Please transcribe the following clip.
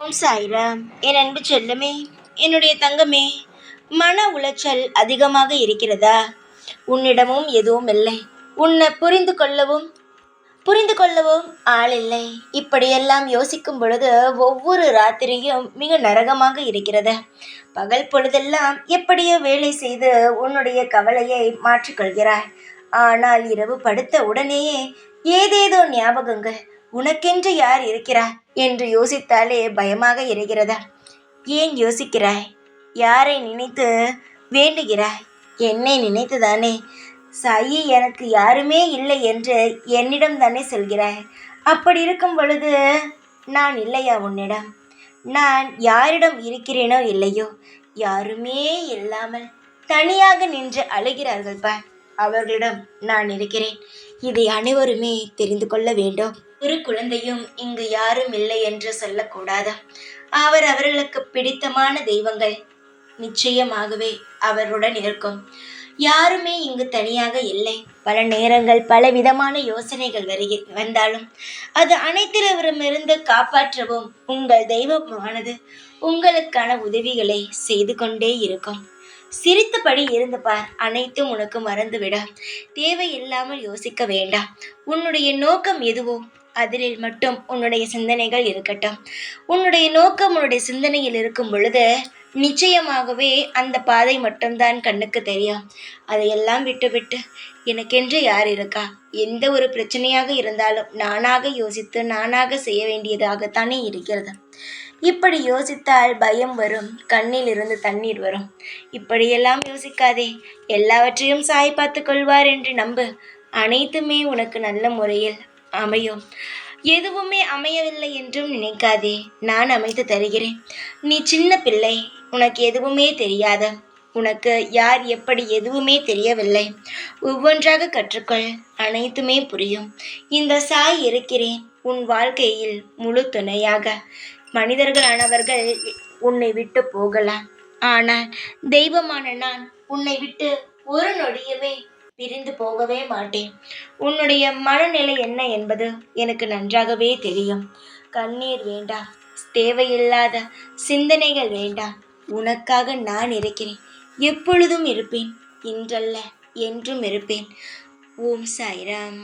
ஓம் சாய்ராம். என் அன்பு செல்லமே, என்னுடைய தங்கமே, மன உளைச்சல் அதிகமாக இருக்கிறதா? உன்னிடமும் எதுவும் இல்லை. உன்னை புரிந்து கொள்ளவும் ஆள் இல்லை. இப்படியெல்லாம் யோசிக்கும் பொழுது ஒவ்வொரு ராத்திரியும் மிக நரகமாக இருக்கிறது. பகல் பொழுதெல்லாம் எப்படியோ வேலை செய்து உன்னுடைய கவலையை மாற்றிக்கொள்கிறாய். ஆனால் இரவு படுத்த உடனேயே ஏதேதோ ஞாபகங்கள். உனக்கென்று யார் இருக்கிறார் என்று யோசித்தாலே பயமாக இருக்கிறதா? ஏன் யோசிக்கிறாய்? யாரை நினைத்து வேண்டுகிறாய்? என்னை நினைத்துதானே? சாயி, எனக்கு யாருமே இல்லை என்று என்னிடம் தானே சொல்கிறாய். அப்படி இருக்கும் பொழுது நான் இல்லையா உன்னிடம்? நான் யாரிடம் இருக்கிறேனோ இல்லையோ, யாருமே இல்லாமல் தனியாக நின்று அழுகிறார்கள் பார், அவர்களிடம் நான் இருக்கிறேன். இதை அனைவருமே தெரிந்து கொள்ள வேண்டும். ஒரு குழந்தையும் இங்கு யாரும் இல்லை என்று சொல்லக்கூடாது. அவர்களுக்கு பிடித்தமான தெய்வங்கள் நிச்சயமாகவே அவருடன் இருக்கும். யாருமே இங்கு தனியாக இல்லை. பல நேரங்கள் பல விதமான யோசனைகள் வந்தாலும் அது அனைத்திலிருந்து காப்பாற்றவும் உங்கள் தெய்வமானது உங்களுக்கான உதவிகளை செய்து கொண்டே இருக்கும். சிரித்தபடி இருந்து பார், அனைத்தும் உனக்கு மறந்துவிட. தேவையில்லாமல் யோசிக்க வேண்டாம். உன்னுடைய நோக்கம் எதுவோ அதில் மட்டும் உன்னுடைய சிந்தனைகள் இருக்கட்டும். உன்னுடைய நோக்கம் உன்னுடைய சிந்தனையில் இருக்கும் பொழுது நிச்சயமாகவே அந்த பாதை மட்டும்தான் கண்ணுக்கு தெரியும். அதையெல்லாம் விட்டுவிட்டு எனக்கென்று யார் இருக்கா, எந்த ஒரு பிரச்சனையாக இருந்தாலும் நானாக யோசித்து நானாக செய்ய வேண்டியதாகத்தானே இருக்கிறது. இப்படி யோசித்தால் பயம் வரும், கண்ணில் இருந்து தண்ணீர் வரும். இப்படியெல்லாம் யோசிக்காதே. எல்லாவற்றையும் சாய் பார்த்து கொள்வார் என்று நம்பு. அனைத்துமே உனக்கு நல்ல முறையில் அமையும். எதுவுமே அமையவில்லை என்றும் நினைக்காதே. நான் அமைத்து தருகிறேன். நீ சின்ன பிள்ளை, உனக்கு எதுவுமே தெரியாத, உனக்கு யார் எப்படி எதுவுமே தெரியவில்லை. ஒவ்வொன்றாக கற்றுக்கொள், அனைத்துமே புரியும். இந்த சாய் இருக்கிறேன் உன் வாழ்க்கையில் முழு துணையாக. மனிதர்களானவர்கள் உன்னை விட்டு போகலாம், ஆனால் தெய்வமான நான் உன்னை விட்டு ஒரு நொடியவே பிரிந்து போகவே மாட்டேன். உன்னுடைய மனநிலை என்ன என்பது எனக்கு நன்றாகவே தெரியும். கண்ணீர் வேண்டாம், தேவையில்லாத சிந்தனைகள் வேண்டாம். உனக்காக நான் இருக்கிறேன். எப்பொழுதும் இருப்பேன். இன்றல்ல என்றும் இருப்பேன். ஓம் சாய்ராம்.